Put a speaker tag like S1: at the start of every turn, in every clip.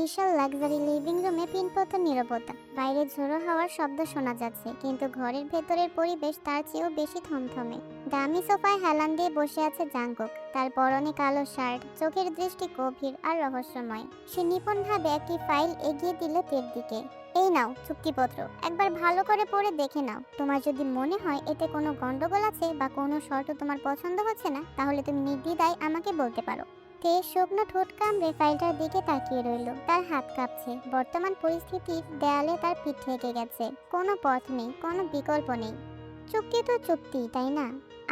S1: বিশাল luxury living রুমে পিনপতন নীরবতা। বাইরে ঝোড়ো হাওয়ার শব্দ শোনা যাচ্ছে, কিন্তু ঘরের ভেতরের পরিবেশ তার চেয়েও বেশি থমথমে। দামি সোফায় হেলান দিয়ে বসে আছে জাঙ্কুক। তার পরনে কালো শার্ট, চোখের দৃষ্টি গভীর আর রহস্যময়। সে নিপুণভাবে একটি ফাইল এগিয়ে দিল তের দিকে। এই নাও চুক্তিপত্র, একবার ভালো করে পড়ে দেখে নাও। তোমার যদি মনে হয় এতে কোনো গন্ডগোল আছে বা কোনো শর্ত তোমার পছন্দ হচ্ছে না, তাহলে তুমি নির্দ্বিধায় আমাকে বলতে পারো। তে শুকনো ঠোঁট কামড়ে ফাইলটার দিকে তাকিয়ে রইল। তার হাত কাঁপছে। বর্তমান পরিস্থিতির দেয়ালে তার পিঠ ঠেকে গেছে। কোনো পথ নেই, কোনো বিকল্প নেই। চুক্তি তো চুক্তি, তাই না?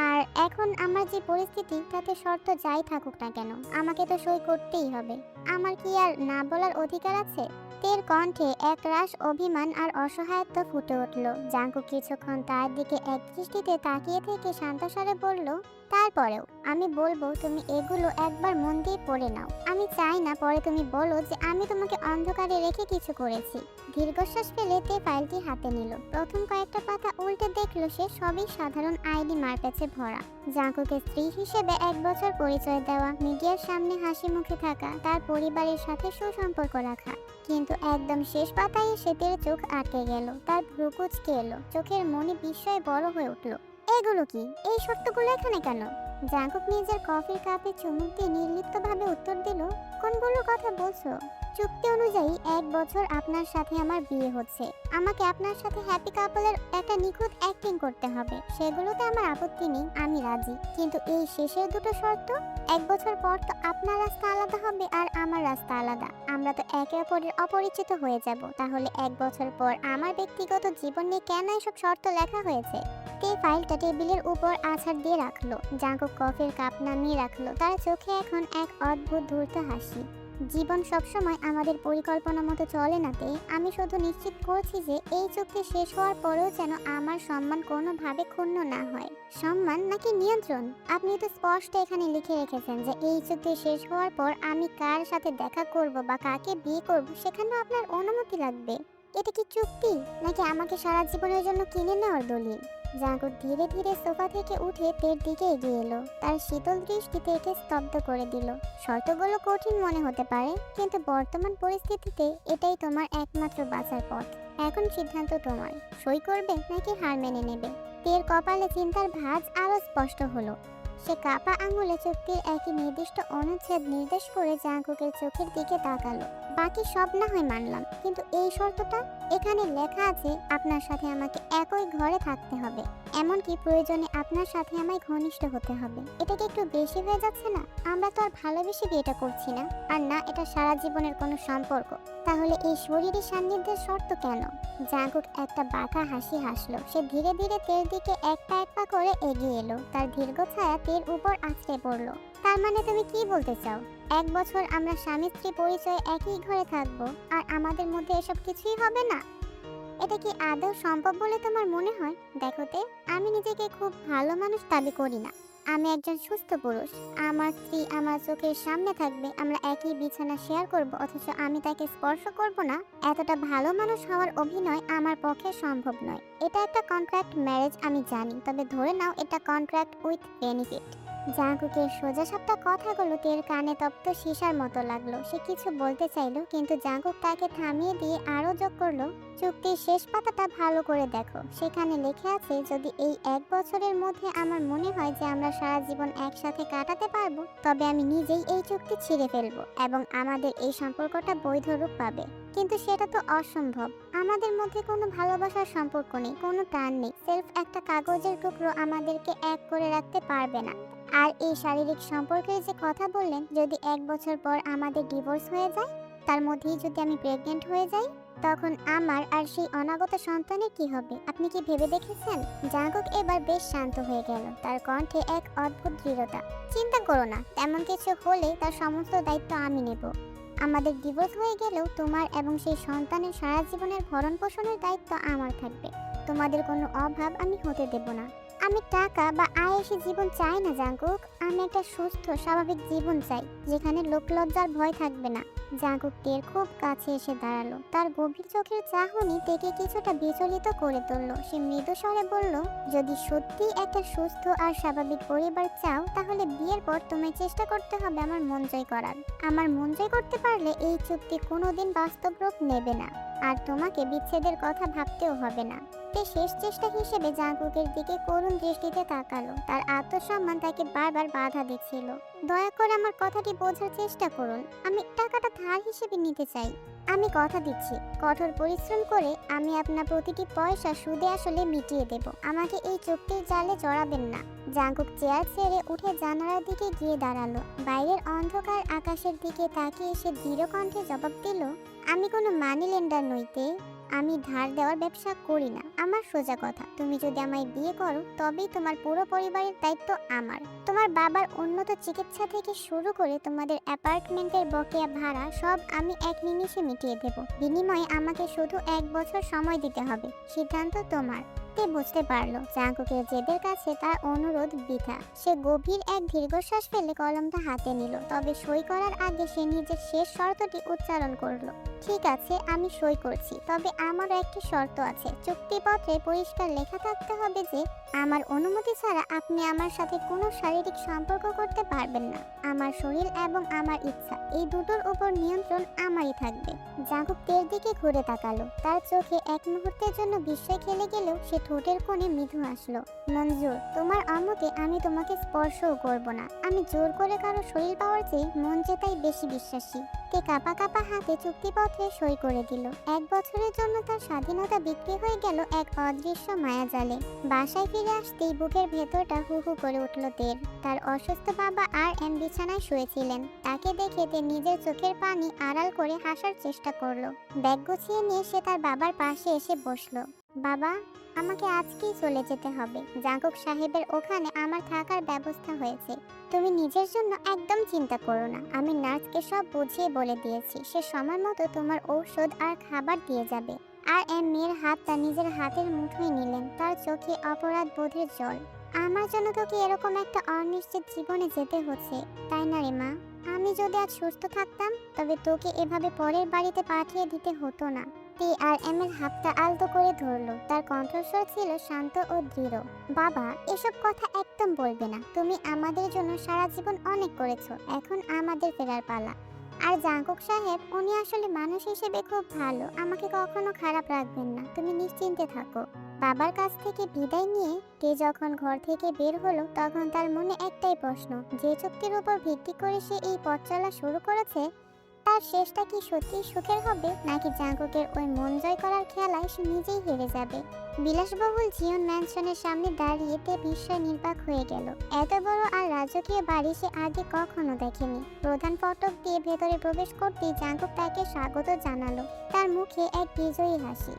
S1: আর এখন আমার যে পরিস্থিতি, তাতে শর্ত যাই থাকুক না কেন, আমাকে তো সই করতেই হবে। আমার কি আর না বলার অধিকার আছে? তের কণ্ঠে একরাশ অভিমান আর অসহায়ত্ব ফুটে উঠল। জাঙ্কুক কিছুক্ষণ তার দিকে এক দৃষ্টিতে তাকিয়ে থেকে শান্তস্বরে বলল, তারপরেও আমি বলবো তুমি এগুলো একবার মন দিয়ে পড়ে নাও। আমি চাই না পরে তুমি বলো যে আমি তোমাকে অন্ধকারে রেখে কিছু করেছি। দীর্ঘশ্বাস ফেলে তে ফাইলটি হাতে নিল। প্রথম কয়েকটা পাতা উল্টে দেখলো সে সবই সাধারণ আইডি মারপ্যাচে ভরা। জাঙ্কুকের স্ত্রী হিসেবে 1 বছর পরিচয় দেওয়া, মিডিয়ার সামনে হাসি মুখে থাকা, তার পরিবারের সাথে সুসম্পর্ক রাখা। কিন্তু একদম শেষ পাতায় এসে তের চোখ আটকে গেল। তার ভ্রু কুঁচকে এলো। চোখের মনি বিস্ময়ে বড় হয়ে উঠল। এগুলো কি? এই শর্তগুলো এখানে কেন? জাঙ্কুক নিজের কফির কাপে চুমুক দিয়ে নির্লিপ্তভাবে উত্তর দিল, কোনগুলো কথা বলছো? চুক্তি অনুযায়ী 1 বছর আপনার সাথে আমার বিয়ে হচ্ছে। আমাকে আপনার সাথে হ্যাপি কাপলের একটা নিখুঁত অ্যাক্টিং করতে হবে। সেগুলোতে আমার আপত্তি নেই, আমি রাজি। কিন্তু এই শেষের দুটো শর্ত। 1 বছর পর তো আপনার রাস্তা আলাদা হবে আর আমার রাস্তা আলাদা। আমরা তো একে অপরের অপরিচিত হয়ে যাব। তাহলে 1 বছর পর আমার ব্যক্তিগত জীবন নিয়ে কেন এসব শর্ত লেখা হয়েছে? তে ফাইলটা টেবিলের উপর আছাড় দিয়ে রাখলো। জাঙ্কুক কফির কাপ নামিয়ে রাখলো। তার চোখে এখন এক অদ্ভুত ধূর্ত হাসি। জীবন সবসময় আমাদের পরিকল্পনা মতো চলে না তে। আমি শুধু নিশ্চিত করছি যে এই চুক্তি শেষ হওয়ার পরেও যেন আমার সম্মান কোনোভাবে ক্ষুণ্ণ না হয়। সম্মান নাকি নিয়ন্ত্রণ? আপনি তো স্পষ্ট এখানে লিখে রেখেছেন যে এই চুক্তি শেষ হওয়ার পর আমি কার সাথে দেখা করব বা কাকে বিয়ে করব সেখানেও আপনার অনুমতি লাগবে। এটা কি চুক্তি, নাকি আমাকে সারা জীবনের জন্য কিনে নেওয়ার দলিল? জাঙ্কুক ধীরে ধীরে সোফা থেকে উঠে তের দিকে এগিয়ে এলো। তার শীতল দৃষ্টি তেকে স্তব্ধ করে দিল। শর্তগুলো কঠিন মনে হতে পারে, কিন্তু বর্তমান পরিস্থিতিতে এটাই তোমার একমাত্র বাঁচার পথ। এখন সিদ্ধান্ত তোমার। সই করবে নাকি হার মেনে নেবে? তের কপালে চিন্তার ভাঁজ আরো স্পষ্ট হলো। সে কাপা আঙুলে চুক্তির একই নির্দিষ্ট অনুচ্ছেদ নির্দেশ করে জাঙ্কুকের চোখের দিকে তাকালো। বাকি সব না হয় মানলাম, কিন্তু এই শর্তটা? এখানে লেখা আছে আপনার সাথে আমাকে একই ঘরে থাকতে হবে, এমনকি প্রয়োজনে আপনার সাথে আমায় ঘনিষ্ঠ হতে হবে। এটা কি একটু বেশি হয়ে যাচ্ছে না? আমরা তো আর ভালোবেসে বিয়েটা করছি না, আর না এটা সারা জীবনের কোনো সম্পর্ক। তাহলে এই শরীরী সান্নিধ্যের শর্ত কেন? জাঙ্কুক একটা বাঁকা হাসি হাসলো। সে ধীরে ধীরে তের দিকে এক পা করে এগিয়ে এলো। তার দীর্ঘ ছায়া তের উপর আছড়ে পড়লো। তার মানে তুমি কি বলতে চাও? 1 বছর আমরা স্বামী স্ত্রী পরিচয়ে একই ঘরে থাকবো, আর আমাদের মধ্যে এসব কিছুই হবে না? এটা কি আদৌ সম্ভব বলে তোমার মনে হয়? দেখো তে, আমি নিজেকে খুব ভালো মানুষ দাবি করি না। আমি একজন সুস্থ পুরুষ। আমার স্ত্রী আমার চোখের সামনে থাকবে, আমরা একই বিছানা শেয়ার করব, অথচ আমি তাকে স্পর্শ করব না। এতটা ভালো মানুষ হওয়ার অভিনয় আমার পক্ষে সম্ভব নয়। এটা একটা কন্ট্রাক্ট ম্যারেজ, আমি জানি, তবে ধরে নাও এটা কন্ট্রাক্ট উইথ বেনিফিট। জাঙ্কুকের সোজাসাপটা কথাগুলো তের কানে তপ্ত সীসার মতো লাগলো। সে কিছু বলতে চাইলো, কিন্তু জাঙ্কুক তাকে থামিয়ে দিয়ে আরো যোগ করলো, চুক্তির শেষ পাতাটা ভালো করে দেখো। সেখানে লেখা আছে যদি এই 1 বছরের মধ্যে আমার মনে হয় যে আমরা সারা জীবন একসাথে কাটাতে পারবো, তবে আমি নিজেই এই চুক্তি ছিঁড়ে ফেলবো এবং আমাদের এই সম্পর্কটা বৈধ রূপ পাবে। কিন্তু সেটা তো অসম্ভব। আমাদের মধ্যে কোনো ভালোবাসার সম্পর্ক নেই, কোনো টান নেই। সেলফ একটা কাগজের টুকরো আমাদেরকে এক করে রাখতে পারবে না। আর এই শারীরিক সম্পর্কের যে কথা বললেন, যদি 1 বছর পর আমাদের ডিভোর্স হয়ে যায়, তার মধ্যেই যদি আমি প্রেগনেন্ট হয়ে যাই, তখন আমার আর সেই অনাগত সন্তানের কি হবে? আপনি কি ভেবে দেখেছেন? জাঙ্কুক এবার বেশ শান্ত হয়ে গেল। তার কণ্ঠে এক অদ্ভুত দৃঢ়তা। চিন্তা করো না, তেমন কিছু হলে তার সমস্ত দায়িত্ব আমি নেব। আমাদের ডিভোর্স হয়ে গেলেও তোমার এবং সেই সন্তানের সারা জীবনের ভরণ পোষণের দায়িত্ব আমার থাকবে। তোমাদের কোনো অভাব আমি হতে দেব না। আমি টাকা বা আয়েশি জীবন চাই না জাঙ্কুক। আমি একটা সুস্থ স্বাভাবিক জীবন চাই, যেখানে লোকলজ্জার ভয় থাকবে না। জাঙ্কুক টের খুব কাছে এসে দাঁড়ালো। তার গভীর চোখের চাহনি তেকে কিছুটা বিচলিত করে তুলল। সে মৃদু স্বরে বলল, যদি সত্যি একটা সুস্থ আর স্বাভাবিক পরিবার চাও, তাহলে বিয়ের পর তোমায় চেষ্টা করতে হবে আমার মন জয় করার। আমার মন জয় করতে পারলে এই চুক্তি কোনোদিন বাস্তব রূপ নেবে না, আর তোমাকে বিচ্ছেদের কথা ভাবতেও হবে না। সে শেষ চেষ্টা হিসেবে জাঙ্কুকের দিকে করুণ দৃষ্টিতে তাকালো। তার আত্মসম্মান তাকে বারবার বাধা দিচ্ছিল। দয়া করে আমার কথাটি বোঝার চেষ্টা করুন। আমি টাকাটা ধার হিসেবে নিতে চাই। আমি কথা দিচ্ছি, কঠোর পরিশ্রম করে আমি আপনার প্রতিটি পয়সা সুদে আসলে মিটিয়ে দেব। আমাকে এই চুক্তির জালে জড়াবেন না। জাঙ্কুক চেয়ার ছেড়ে উঠে জানালার দিকে গিয়ে দাঁড়ালো। বাইরের অন্ধকার আকাশের দিকে তাকিয়ে সে দৃঢ় কণ্ঠে জবাব দিল, আমি কোনো মানি লেন্ডার নইতে। আমি ধার দেওয়ার ব্যবসা করি না। আমার সোজা কথা, তুমি যদি আমায় বিয়ে করো, তবেই তোমার পুরো পরিবারের দায়িত্ব আমার। তোমার বাবার উন্নত চিকিৎসা থেকে শুরু করে তোমাদের অ্যাপার্টমেন্টের বকেয়া ভাড়া সব আমি এক নিমিষে মিটিয়ে দেব। বিনিময়ে আমাকে শুধু 1 বছর সময় দিতে হবে। সিদ্ধান্ত তোমার। সে বুঝতে পারলো জাঙ্কুকের জেদের কাছে তার অনুরোধ বৃথা। সে গভীর এক দীর্ঘশ্বাস ফেলে কলমটা হাতে নিল। তবে সই করার আগে সে নিজের শেষ শর্তটি উচ্চারণ করলো, ঠিক আছে, আমি সই করছি, তবে আমারও একটি শর্ত আছে। চুক্তিপত্রে পরিষ্কার লেখা থাকতে হবে যে আমার অনুমতি ছাড়া আপনি আমার সাথে কোনো শারীরিক সম্পর্ক করতে পারবেন না। আমার শরীর এবং আমার ইচ্ছা, এই দুটোর উপর নিয়ন্ত্রণ আমারই থাকবে। জাঙ্কুক তের দিকে ঘুরে তাকালো। তার চোখে এক মুহূর্তের জন্য বিস্ময় খেলে গেলেও সে ঠোঁটের কোণে মৃদু হাসলো। মঞ্জুর, তোমার অমতে আমি তোমাকে স্পর্শও করব না। আমি জোর করে কারো শরীর পাওয়ার চেয়ে মন জেতাই বেশি বিশ্বাসী। তে কাঁপা কাঁপা হাতে চুক্তিপত্রে সই করে দিল। 1 বছরের জন্য তার স্বাধীনতা বিক্রি হয়ে গেল এক অদৃশ্য মায়াজালে। বাসায় ফিরে আসতেই বুকের ভেতরটা হু হু করে উঠল তের। তার অসুস্থ বাবা আর এম বিছানায় শুয়েছিলেন। তাকে দেখে তে নিজের চোখের পানি আড়াল করে হাসার চেষ্টা করলো। ব্যাগ গুছিয়ে নিয়ে সে তার বাবার পাশে এসে বসলো। বাবা, আমাকে আজকেই চলে যেতে হবে। জাঙ্কুক সাহেবের ওখানে আমার থাকার ব্যবস্থা হয়েছে। তুমি নিজের জন্য একদম চিন্তা করো না। আমি নার্সকে সব বুঝিয়ে বলে দিয়েছি। সে সময় মতো তোমার ঔষধ আর খাবার দিয়ে যাবে। আর এম মেয়ের হাতটা নিজের হাতের মুঠোয় নিলেন। তার চোখে অপরাধ বোধের জল। আমার জন্য তোকে এরকম একটা অনিশ্চিত জীবনে যেতে হচ্ছে, তাই না রে মা? আমি যদি আজ সুস্থ থাকতাম, তবে তোকে এভাবে পরের বাড়িতে পাঠিয়ে দিতে হতো না। তে আর এম এর হাতটা আলতো করে ধরলো। তার কণ্ঠস্বর ছিল শান্ত ও দৃঢ়। বাবা, এসব কথা একদম বলবে না। তুমি আমাদের জন্য সারা জীবন অনেক করেছো। এখন আমাদের ফেরার পালা। আর জাঙ্কুক সাহেব, উনি আসলে মানুষ হিসেবে খুব ভালো। আমাকে কখনো খারাপ রাখবেন না। তুমি নিশ্চিন্তে থাকো। বাবার কাছ থেকে বিদায় নিয়ে কে যখন ঘর থেকে বের হলো, তখন তার মনে একটাই প্রশ্ন, যে চুক্তির উপর ভিত্তি করে সে এই পথ চলা শুরু করেছে, তার শেষটা কি সত্যি সুখের হবে, নাকি জাঙ্কুকের ওই মন জয় করার খেলায় সে নিজেই হেরে যাবে? বিলাসবহুল জিয়ন ম্যানশনের সামনে দাঁড়িয়ে তে বিস্ময় নির্বাক হয়ে গেল। এত বড় আর রাজকীয় বাড়ি সে আগে কখনো দেখেনি। প্রধান ফটক দিয়ে ভেতরে প্রবেশ করতেই জাঙ্কুক তাকে স্বাগত জানালো। তার মুখে এক বিজয়ী হাসি।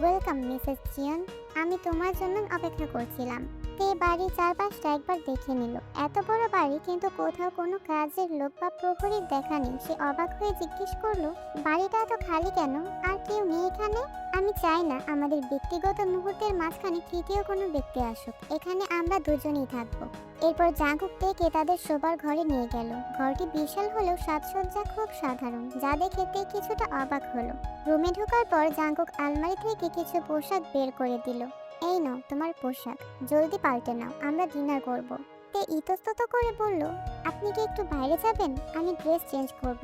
S1: ওয়েলকাম মিসেস জিয়ন, আমি তোমার জন্য অপেক্ষা করছিলাম। তে বাড়ির চারপাশটা একবার দেখে নিল। এত বড় বাড়ি, কিন্তু কোথাও কোনো কাজের লোক বা প্রহরীর দেখা নেই। সে অবাক হয়ে জিজ্ঞেস করলো, বাড়িটা এত খালি কেন? আর কেউ নেই এখানে? আমি চাই না আমাদের ব্যক্তিগত মুহূর্তের মাঝখানে তৃতীয় কোনো ব্যক্তি আসুক। এখানে আমরা দুজনেই থাকবো। এরপর জাঙ্কুক থেকে তাদের শোবার ঘরে নিয়ে গেল। ঘরটি বিশাল হলেও সাজসজ্জা খুব সাধারণ, যা দেখে তে কিছুটা অবাক হলো। রুমে ঢোকার পর জাঙ্কুক আলমারি থেকে কিছু পোশাক বের করে দিল। এই নাও তোমার পোশাক, জলদি পাল্টে নাও, আমরা ডিনার করব। তে ইতস্তত করে বলল, আপনি কি একটু বাইরে যাবেন? আমি ড্রেস চেঞ্জ করব।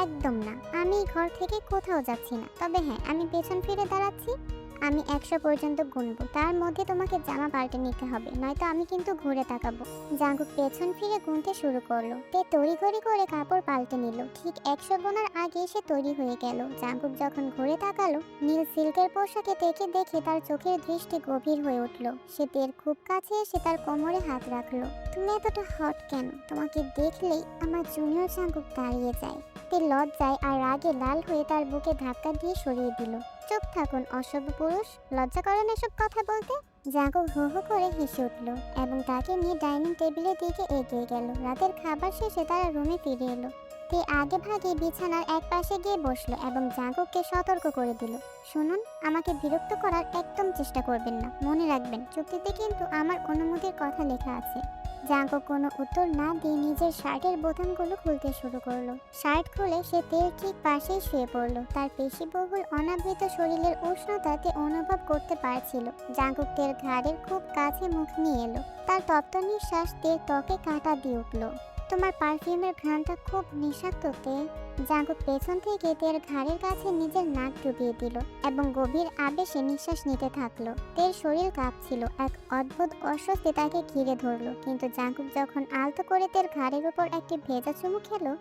S1: একদম না, আমি এই ঘর থেকে কোথাও যাচ্ছি না। তবে হ্যাঁ, আমি পেছন ফিরে দাঁড়াচ্ছি। আমি 100 পর্যন্ত গুনবো, তার মধ্যে তোমাকে জামা পাল্টে নিতে হবে, নয়তো আমি কিন্তু ঘুরে তাকাবো। জাঙ্কুক পেছন ফিরে গুনতে শুরু করলো। তে তড়িঘড়ি করে কাপড় পাল্টে নিল। ঠিক 100 গোনার আগে সে তৈরি হয়ে গেল। জাঙ্কুক যখন ঘুরে তাকালো, নীল সিল্কের পোশাকে তেকে দেখে তার চোখের দৃষ্টি গভীর হয়ে উঠলো। সে তের খুব কাছে এসে তার কোমরে হাত রাখলো। তুমি এতটা হট কেন? তোমাকে দেখলেই আমার জুনিয়র জাঙ্কুক দাঁড়িয়ে যায়। তে লজ্জায় আর রাগে লাল হয়ে তার বুকে ধাক্কা দিয়ে সরিয়ে দিল। চুপ থাকুন অসভ্য পুরুষ, লজ্জা করেন এসব কথা বলতে? জাঙ্কুক হো হো করে হেসে উঠল এবং তাকে নিয়ে ডাইনিং টেবিলের দিকে এগিয়ে গেল। রাতের খাবার শেষে তারা রুমে ফিরে এলো। তে আগে ভাগে বিছানার এক পাশে গিয়ে বসলো এবং জাঙ্কুককে সতর্ক করে দিল, শুনুন, আমাকে বিরক্ত করার একদম চেষ্টা করবেন না, মনে রাখবেন চুক্তিতে কিন্তু আমার অনুমতির কথা লেখা আছে। জাঙ্কুক কোনো উত্তর না দিয়ে নিজের শার্টের বোতামগুলো খুলতে শুরু করলো। শার্ট খুলে সে তের ঠিক পাশেই শুয়ে পড়লো। তার পেশিবহুল অনাবৃত শরীরের উষ্ণতাতে অনুভব করতে পারছিল। জাঙ্কুক তের ঘাড়ের খুব কাছে মুখ নিয়ে এলো। তার তপ্ত নিঃশ্বাস তের ত্বকে কাঁটা দিয়ে উঠল। তোমার পারফিউমের ঘ্রাণটা খুব নিঃস্বার্থ তে। জাঙ্কুক পেছন থেকে তের ঘাড়ের কাছে নিজের নাক ডুবিয়ে দিল এবং গভীর আবেশে নিঃশ্বাস নিতে থাকলো। তের শরীর কাঁপছিল, এক অদ্ভুত অস্বস্তি তাকে ঘিরে ধরলো। কিন্তু জাঙ্কুক যখন আলতো করে তের ঘাড়ের উপর একটি ভেজা চুমু খেলো,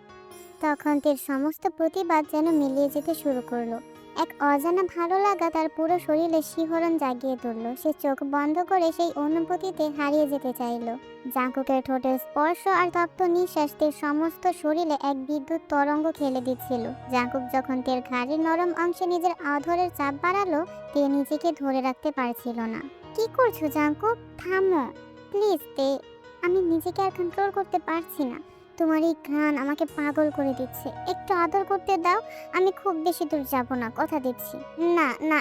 S1: তখন তের সমস্ত প্রতিবাদ যেন মিলিয়ে যেতে শুরু করলো। এক অজানা ভালো লাগা তার পুরো শরীরে শিহরণ জাগিয়ে তুলল। সে চোখ বন্ধ করে সেই অনুভূতিতে হারিয়ে যেতে চাইল। জাঙ্কুকের ঠোঁটের স্পর্শ আর তপ্ত নিঃশ্বাস তের সমস্ত শরীরে এক বিদ্যুৎ তরঙ্গ খেলে দিচ্ছিল। জাঙ্কুক যখন তের ঘাড়ের নরম অংশে নিজের আধরের চাপ বাড়ালো, তে নিজেকে ধরে রাখতে পারছিল না। কি করছো জাঙ্কুক? থামো প্লিজ তে, আমি নিজেকে আর কন্ট্রোল করতে পারছি না। তোমার এই ঘ্রাণ আমাকে পাগল করে দিচ্ছে। একটু আদর করতে দাও, আমি খুব বেশি দূর যাব না, কথা দিচ্ছি। না না,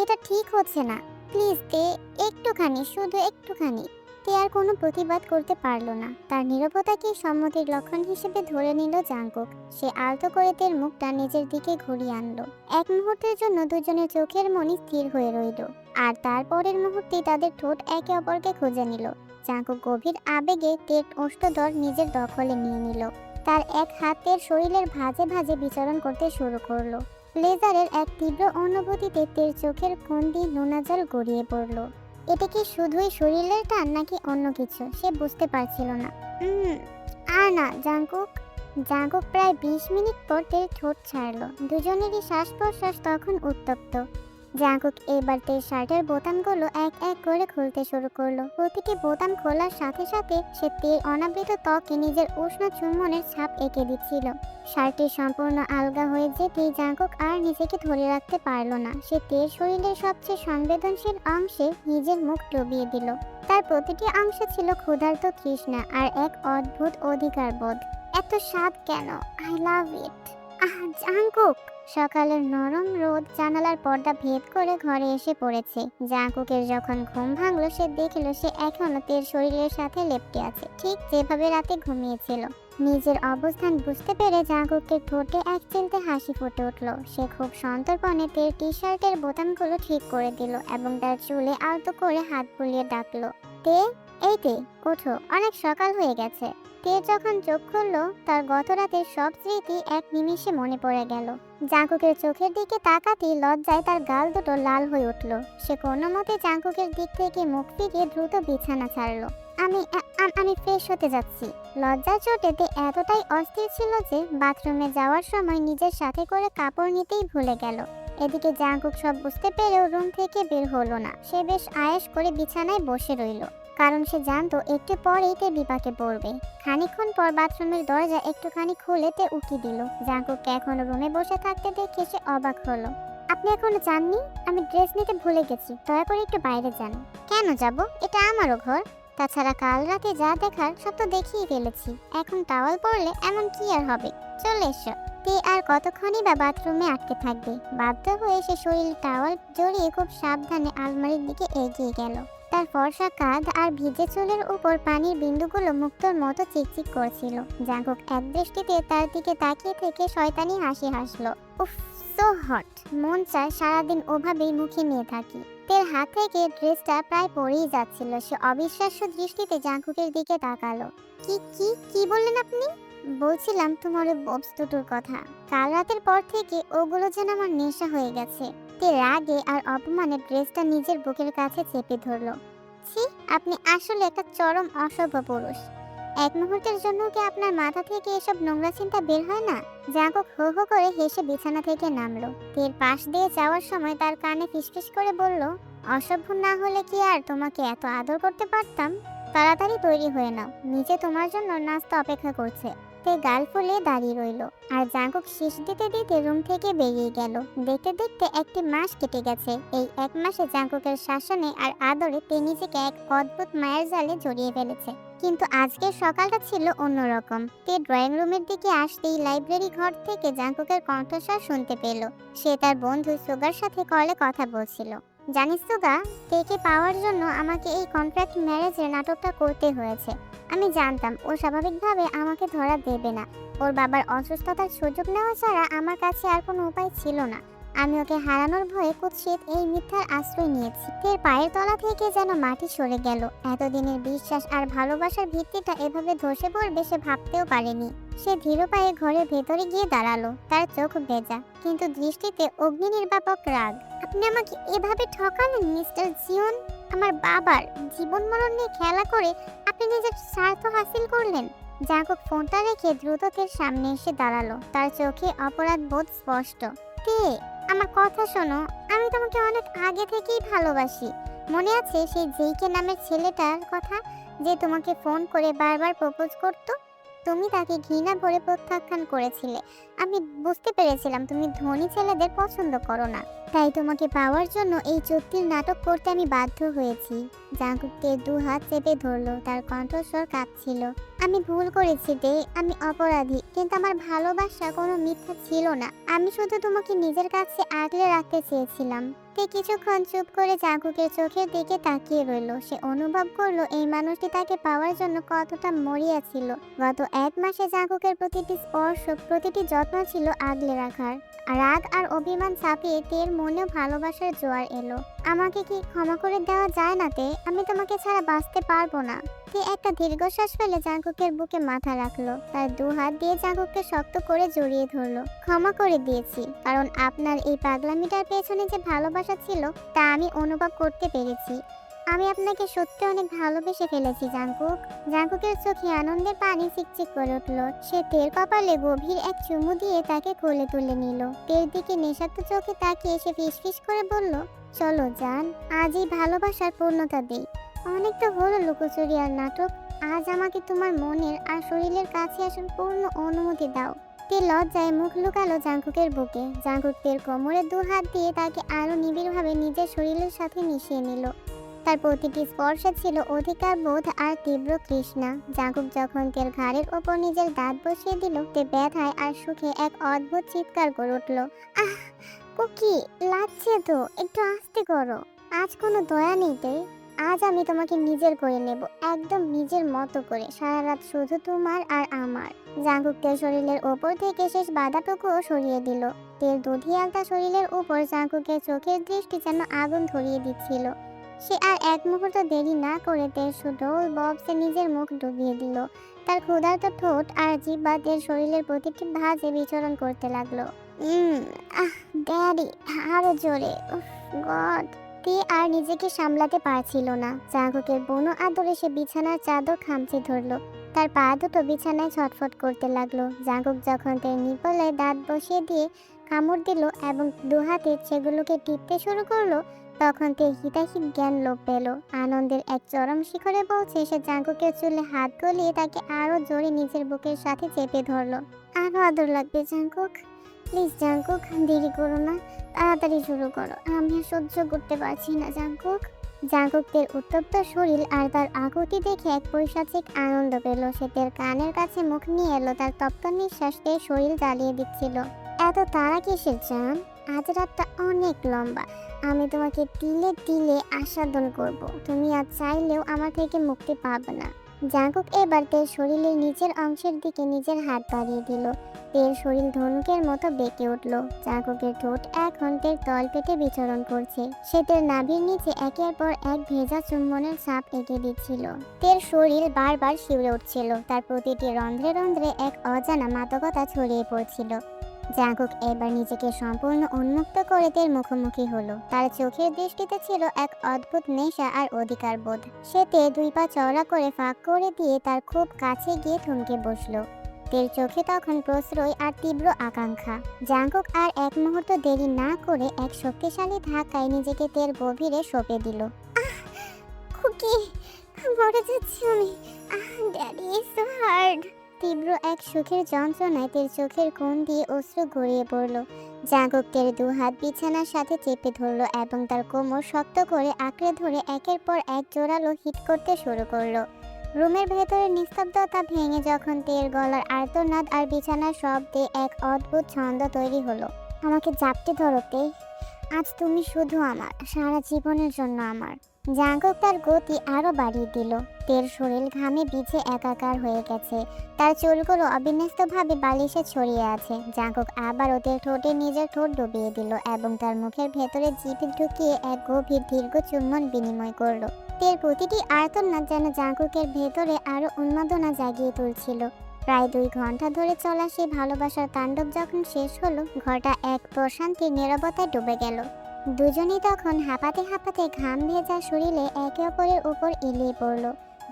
S1: এটা ঠিক হচ্ছে না, প্লিজ তে, একটুখানি, শুধু একটুখানি। তে আর কোনো প্রতিবাদ করতে পারলো না। তার নীরবতাকে সম্মতির লক্ষণ হিসেবে ধরে নিল জাঙ্কুক। সে আলতো করে তের মুখটা নিজের দিকে ঘুরিয়ে আনলো। এক মুহূর্তের জন্য দুজনের চোখের মনি স্থির হয়ে রইল, আর তারপরের মুহূর্তেই তাদের ঠোঁট একে অপরকে খুঁজে নিল। জাঙ্কুক গভীর আবেগে তের ওষ্ঠদর নিজের দখলে নিয়ে নিল। তার এক হাতের শরীরের ভাঁজে ভাঁজে বিচরণ করতে শুরু করলো। ব্লেজারের এক তীব্র অনুভূতিতে তের চোখের কোণ দিয়ে নোনা জল গড়িয়ে পড়ল। এটা কি শুধুই শরীরের টান নাকি অন্য কিছু, সে বুঝতে পারছিল না। আর না জাঙ্কুক। জাঙ্কুক প্রায় 20 মিনিট পর তের ঠোঁট ছাড়লো। দুজনেরই শ্বাস প্রশ্বাস তখন উত্তপ্ত। জাঙ্কুক এবার তের শার্টের বোতামগুলো এক এক করে খুলতে শুরু করলো। প্রতিটি বোতাম খোলার সাথে সাথে সে তের অনাবৃত ত্বকে নিজের উষ্ণ চুম্বনের ছাপ এঁকে দিচ্ছিল। শার্টটি সম্পূর্ণ আলগা হয়ে যেতেই জাঙ্কুক আর নিজেকে ধরে রাখতে পারল না। সে তের শরীরের সবচেয়ে সংবেদনশীল অংশে নিজের মুখ ডুবিয়ে দিল। তার প্রতিটি অংশে ছিল ক্ষুধার্ত তৃষ্ণা আর এক অদ্ভুত অধিকার বোধ। এত স্বাদ কেন? I love it. জাঙ্কুক! সকালের নরম রোদ জানালার পর্দা ভেদ করে ঘরে এসে পড়েছে। জাঙ্কুকের যখন ঘুম ভাঙলো, সে দেখল সে এখনো তের শরীরের সাথে লেপ্টে আছে, ঠিক যেভাবে রাতে ঘুমিয়েছিল। নিজের অবস্থান বুঝতে পেরে জাঙ্কুকের ঠোঁটে এক চিলতে হাসি ফুটে উঠল। সে খুব সন্তর্পণে তের টি শার্টের বোতামগুলো ঠিক করে দিল এবং তার চুলে আলতো করে হাত বুলিয়ে ডাকলো, তে, এই তে, ওঠো, অনেক সকাল হয়ে গেছে। তে যখন চোখ খুললো, তার গত রাতের সব স্মৃতি এক নিমিষে মনে পড়ে গেল। জাঙ্কুকের চোখের দিকে তাকাতেই লজ্জায় তার গাল দুটো লাল হয়ে উঠল। সে কোনো মতে জাঙ্কুকের দিক থেকে মুখ ফিরিয়ে দ্রুত বিছানা ছাড়লো। আমি ফ্রেশ হতে যাচ্ছি। লজ্জার চোটে তে এতটাই অস্থির ছিল যে বাথরুমে যাওয়ার সময় নিজের সাথে করে কাপড় নিতেই ভুলে গেল। এদিকে জাঙ্কুক সব বুঝতে পেরেও রুম থেকে বের হলো না। সে বেশ আয়েশ করে বিছানায় বসে রইল, কারণ সে জানতো একটু পরেই তে বিপাকে পড়বে। খানিকক্ষণ পর বাথরুমের দরজা একটুখানি খুলে তে উকি দিল। জাঙ্কুককে এখনো রুমে বসে থাকতে দেখে সে অবাক হলো। আপনি এখনো যাননি? আমি ড্রেস নিতে ভুলে গেছি, দয়া করে একটু বাইরে যান। কেন যাব? এটা আমারও ঘর। তাছাড়া কাল রাতে যা দেখার সব তো দেখিয়ে ফেলেছি। এখন টাওয়াল পরলে এমন কি আর হবে? চলে এসো। তে আর কতক্ষণই বা বাথরুমে আটকে থাকবে। বাধ্য হয়ে সে শরীরে টাওয়াল জড়িয়ে খুব সাবধানে আলমারির দিকে এগিয়ে গেল। তার ফর্সা কাঁধ আর ভিজে চুলের উপর পানির বিন্দুগুলো মুক্তোর মতো চিকচিক করছিল। জাঙ্কুক এক দৃষ্টিতে তার দিকে তাকিয়ে থেকে শয়তানি হাসি হাসলো। উফ, সো হট। মন চায় সারাদিন ওভাবেই মুখে নিয়ে থাকি। তের হাত থেকে ড্রেসটা প্রায় পরেই যাচ্ছিল। সে অবিশ্বাস্য দৃষ্টিতে জাঙ্কুকের দিকে তাকালো। কি কি কি বললেন আপনি? বলছিলাম তোমার ওই ববস দুটোর কথা। কাল রাতের পর থেকে ওগুলো যেন আমার নেশা হয়ে গেছে। তে রাগে আর অপমানে ড্রেসটা নিজের বুকের কাছে চেপে ধরলো। ছি, আপনি আসলে একটা চরম অসভ্য পুরুষ। এক মুহূর্তের জন্য কি আপনার মাথা থেকে এসব নোংরা চিন্তা বের হয় না? জাঙ্কুক হো হো করে হেসে বিছানা থেকে নামলো। তের পাশ দিয়ে যাওয়ার সময় তার কানে ফিসফিস করে বলল, অসভ্য না হলে কি আর তোমাকে এত আদর করতে পারতাম? তাড়াতাড়ি তৈরি হয়ে নাও, নিচে তোমার জন্য নাস্তা অপেক্ষা করছে। তে গাল ফুলিয়ে দাঁড়িয়ে রইল। আর জাঙ্কুক শীষ দিতে দিতে রুম থেকে বেরিয়ে গেল। দেখতে দেখতে একটি মাস কেটে গেছে। এই এক মাসে জাঙ্কুকের শাসনে আর আদরে তে নিজেকে এক অদ্ভুত মায়ের জালে জড়িয়ে ফেলেছে। কিন্তু আজকের সকালটা ছিল অন্যরকম। তে ড্রয়িং রুমের দিকে আসতেই লাইব্রেরি ঘর থেকে জাঙ্কুকের কণ্ঠস্বর শুনতে পেল। সে তার বন্ধু সুগার সাথে কলে কথা বলছিল। জানিস সুগা, তেকে পাওয়ার জন্য আমাকে এই কন্ট্রাক্ট ম্যারেজের নাটকটা করতে হয়েছে। আমি জানতাম ও স্বাভাবিকভাবে আমাকে ধরা দেবে না। ওর বাবার অসুস্থতার সুযোগ নেওয়া ছাড়া আমার কাছে আর কোনো উপায় ছিল না। আমি ওকে হারানোর ভয়ে কুৎসিত এই মিথ্যার আশ্রয় নিয়েছি। তের পায়ের তলা থেকে যেন মাটি সরে গেল। এতদিনের বিশ্বাস আর ভালোবাসার ভিত্তিটা এভাবে ধসে পড়বে সে ভাবতেও পারেনি। সে ধীর পায়ে ঘরের ভেতরে গিয়ে দাঁড়ালো। তার চোখ ভেজা, কিন্তু দৃষ্টিতে অগ্নি নির্বাপক রাগ। আপনি আমাকে এভাবে ঠকালেন মিস্টার জিওন। আমার বাবার জীবন মরণ নিয়ে খেলা করে আপনি নিজের স্বার্থ হাসিল করলেন। জাঙ্কুক ফোনটা রেখে দ্রুত তের সামনে এসে দাঁড়ালো। তার চোখে অপরাধ বোধ স্পষ্ট। তে, আমার কথা শোনো। আমি তোমাকে অনেক আগে থেকেই ভালোবাসি। মনে আছে সেই জেইকে নামের ছেলেটার কথা, যে তোমাকে ফোন করে বারবার প্রপোজ করতো? তুমি তাকে ঘৃণা ভরে প্রত্যাখ্যান করেছিলে। আমি বুঝতে পেরেছিলাম তুমি ধনী ছেলেদের পছন্দ করো না। তাই তোমাকে পাওয়ার জন্য এই চুক্তির নাটক করতে আমি বাধ্য হয়েছি। জাঙ্কুককে দু হাত চেপে ধরলো। তার কণ্ঠস্বর কাঁপছিল। আমি ভুল করেছি রে, আমি অপরাধী। কিন্তু আমার ভালোবাসা কোনো মিথ্যা ছিল না। আমি শুধু তোমাকে নিজের কাছে আগলে রাখতে চেয়েছিলাম। তে কিছুক্ষণ চুপ করে জাঙ্কুকের চোখের দিকে তাকিয়ে রইল। সে অনুভব করলো এই মানুষটি তাকে পাওয়ার জন্য কতটা মরিয়া ছিল। গত এক মাসে জাঙ্কুকের প্রতিটি স্পর্শ, প্রতিটি যত্ন ছিল আগলে রাখার। রাগ আর অভিমান ছাপিয়ে তের মনেও ভালোবাসার জোয়ার এলো। আমাকে কি ক্ষমা করে দেওয়া যায় না তে? আমি তোমাকে ছাড়া বাঁচতে পারবো না। তে একটা দীর্ঘশ্বাস ফেলে জাঙ্কুকের বুকে মাথা রাখলো। তার দু হাত দিয়ে জাঙ্কুককে শক্ত করে জড়িয়ে ধরলো। ক্ষমা করে দিয়েছি, কারণ আপনার এই পাগলামিটার পেছনে যে ভালোবাসা ছিল তা আমি অনুভব করতে পেরেছি। আমি আপনাকে সত্যি অনেক ভালোবেসে ফেলেছি জাঙ্কুক। জাঙ্কুকের চোখে আনন্দের পানি চিকচিক করে উঠল। সে তের কপালে গভীর এক চুমু দিয়ে তাকে কোলে তুলে নিল। তের দিকে নেশাক্ত চোখে তাকিয়ে সে ফিসফিস করে বলল, চলো জান, আজ এই ভালোবাসার পূর্ণতা দেই। অনেক তো হলো লুকোচুরি আর নাটক। আজ আমাকে তোমার মনের আর শরীরের কাছে আসার পূর্ণ অনুমতি দাও। তে লজ্জায় মুখ লুকালো জাঙ্কুকের বুকে। জাঙ্কুক তের কোমরে দু হাত দিয়ে তাকে আরো নিবিড়ভাবে নিজের শরীরের সাথে মিশিয়ে নিল। তার প্রতিটি স্পর্শে ছিল অধিকার বোধ আর তীব্র তৃষ্ণা। জাঙ্কুক যখন তের ঘাড়ের ওপর নিজের দাঁত বসিয়ে দিল, তে ব্যথায় আর সুখে এক অদ্ভুত চিৎকার করে উঠল। আহ কুকি, লাগছে তো, একটু আস্তে করো। আজ কোনো দয়া নেই তে। আজ আমি তোমাকে নিজের করে নেব, একদম নিজের মতো করে। সারা রাত শুধু তোমার আর আমার। জাঙ্কুক তের শরীরের ওপর থেকে শেষ বাধাটুকুও সরিয়ে দিল। তের দুধিয়ালতা শরীরের উপর জাঙ্কুকের চোখের দৃষ্টি যেন আগুন ধরিয়ে দিচ্ছিল। সে আর এক মুহূর্ত দেরি না করে তের সুডৌল বক্সে নিজের মুখ ডুবিয়ে দিল। তার ক্ষুধার্ত ঠোঁট আর জিহ্বা তের শরীরের প্রতিটি ভাঁজে বিচরণ করতে লাগলো। ড্যাডি, আরো জোরে। গড। তে আর নিজেকে সামলাতে পারছিল না। জাঙ্কুকের বুনো আদরে সে বিছানার চাদর খামচে ধরলো। তার পা দুটো বিছানায় ছটফট করতে লাগলো। জাঙ্কুক যখন তের নিপলে দাঁত বসিয়ে দিয়ে কামড় দিল এবং দু হাতে সেগুলোকে টিপতে শুরু করলো, তখন তে হিতাহিত জ্ঞান লোপ পেল। আনন্দের এক চরম শিখরে পৌঁছে সে জাঙ্কুকের চুলে হাত গলিয়ে তাকে আরো জোরে নিজের বুকের সাথে চেপে ধরলো। আরো আদর লাগবে জাঙ্কুক, প্লিজ জাঙ্কুক, দেরি করো না, তাড়াতাড়ি শুরু করো। আমি সহ্য করতে পারছি না জাঙ্কুক। জাঙ্কুক তের উত্তপ্ত শরীর আর তার আকুতি দেখে এক পৈশাচিক আনন্দ পেল। সে তের কানের কাছে মুখ নিয়ে এলো। তার তপ্ত নিঃশ্বাস তের শরীর জ্বালিয়ে দিচ্ছিল। এত তাড়া কিসের জান? আজ রাতটা অনেক লম্বা। আমি তোমাকে তিলে তিলে আস্বাদন করব। তুমি আজ চাইলেও আমার থেকে মুক্তি পাবে না। জাঙ্কুক এবার তের শরীরের নিচের অংশের দিকে নিজের হাত বাড়িয়ে দিল। তের শরীর ধনুকের মতো বেঁকে উঠল। জাঙ্কুকের ঠোঁট এখন তের তলপেটে বিচরণ করছে। সে তের নাভির নিচে একের পর এক ভেজা চুম্বনের ছাপ এঁকে দিচ্ছিল। তের শরীর বারবার শিউরে উঠছিল। তার প্রতিটি রন্ধ্রে রন্ধ্রে এক অজানা মাদকতা ছড়িয়ে পড়ছিল। জাঙ্কুক এবার নিজেকে সম্পূর্ণ উন্মুক্ত করে তের মুখোমুখি হলো। তার চোখের দৃষ্টিতে ছিল এক অদ্ভুত নেশা আর অধিকার বোধ। সে তে দুই পা চওড়া করে ফাঁক করে দিয়ে তার খুব কাছে গিয়ে থমকে বসলো। তের চোখে তখন প্রশ্রয় আর তীব্র আকাঙ্ক্ষা। জাঙ্কুক আর এক মুহূর্ত দেরি না করে এক শক্তিশালী ধাক্কায় নিজেকে তের গভীরে সঁপে দিল। খুকি, মরে যাচ্ছি আমি। Daddy is so hard. তীব্র এক সুখের যন্ত্রণায় তের চোখের কোণ দিয়ে অশ্রু গড়িয়ে পড়ল। জাঙ্কুক তের দু হাত বিছানার সাথে চেপে ধরল এবং তার কোমর শক্ত করে আঁকড়ে ধরে একের পর এক জোরালো হিট করতে শুরু করলো। রুমের ভেতরে নিস্তব্ধতা ভেঙে যখন তের গলার আর্তনাদ আর বিছানার শব্দে এক অদ্ভুত ছন্দ তৈরি হলো। আমাকে জাপটে ধরো তে, আজ তুমি শুধু আমার, সারা জীবনের জন্য আমার। জাঙ্কুক তার গতি আরো বাড়িয়ে দিল। তের শরীর ঘামে ভিজে একাকার হয়ে গেছে, তার চুলগুলো অবিন্যস্তভাবে বালিশে ছড়িয়ে আছে। জাঙ্কুক আবার ওদের ঠোঁটে নিজের ঠোঁট ডুবিয়ে দিল এবং তার মুখের ভেতরে জিভ ঢুকিয়ে এক গভীর দীর্ঘ চুম্বন বিনিময় করলো। তের প্রতিটি আর্তনাদ যেন জাঙ্কুকের ভেতরে আরো উন্মাদনা জাগিয়ে তুলছিল। প্রায় 2 ঘন্টা ধরে চলা সেই ভালোবাসার তাণ্ডব যখন শেষ হলো, ঘরটা এক প্রশান্তির নীরবতায় ডুবে গেল। দুজনেই তখন হাঁপাতে হাঁপাতে ঘাম ভেজা শরীরে একে অপরের উপর এলিয়ে পড়ল।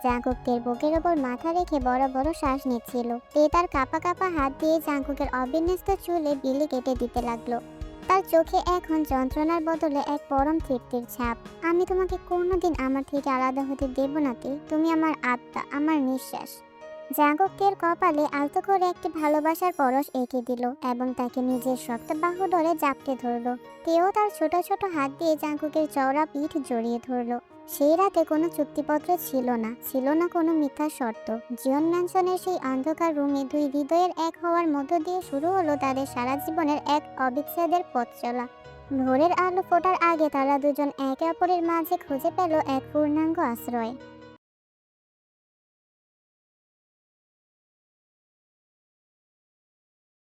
S1: জাঙ্কুক তের বুকের ওপর মাথা রেখে বড় বড় শ্বাস নিচ্ছিল। তে তার কাঁপা কাঁপা হাত দিয়ে জাঙ্কুকের অবিন্যস্ত চুলে বিলি কেটে দিতে লাগলো। তার চোখে এখন যন্ত্রণার বদলে এক পরম তৃপ্তির ছাপ। আমি তোমাকে কোনোদিন আমার থেকে আলাদা হতে দেব না তে, তুমি আমার আত্মা, আমার নিঃশ্বাস। জাঙ্কুক তের কপালে আলতো করে একটি ভালোবাসার পরশ এঁকে দিল এবং তাকে নিজের শক্ত বাহু ধরে জাপটে ধরল। তেও তার ছোট ছোট হাত দিয়ে জাঙ্কুকের চওড়া পিঠ জড়িয়ে ধরল। সেই রাতে কোনো চুক্তিপত্র ছিল না, ছিল না কোনো মিথ্যা শর্ত। জিয়ন ম্যানশনের সেই অন্ধকার রুমে দুই হৃদয়ের এক হওয়ার মধ্য দিয়ে শুরু হলো তাদের সারা জীবনের এক অবিচ্ছেদের পথ চলা। ভোরের আলো ফোটার আগে তারা দুজন একে অপরের মাঝে খুঁজে পেল এক পূর্ণাঙ্গ আশ্রয়।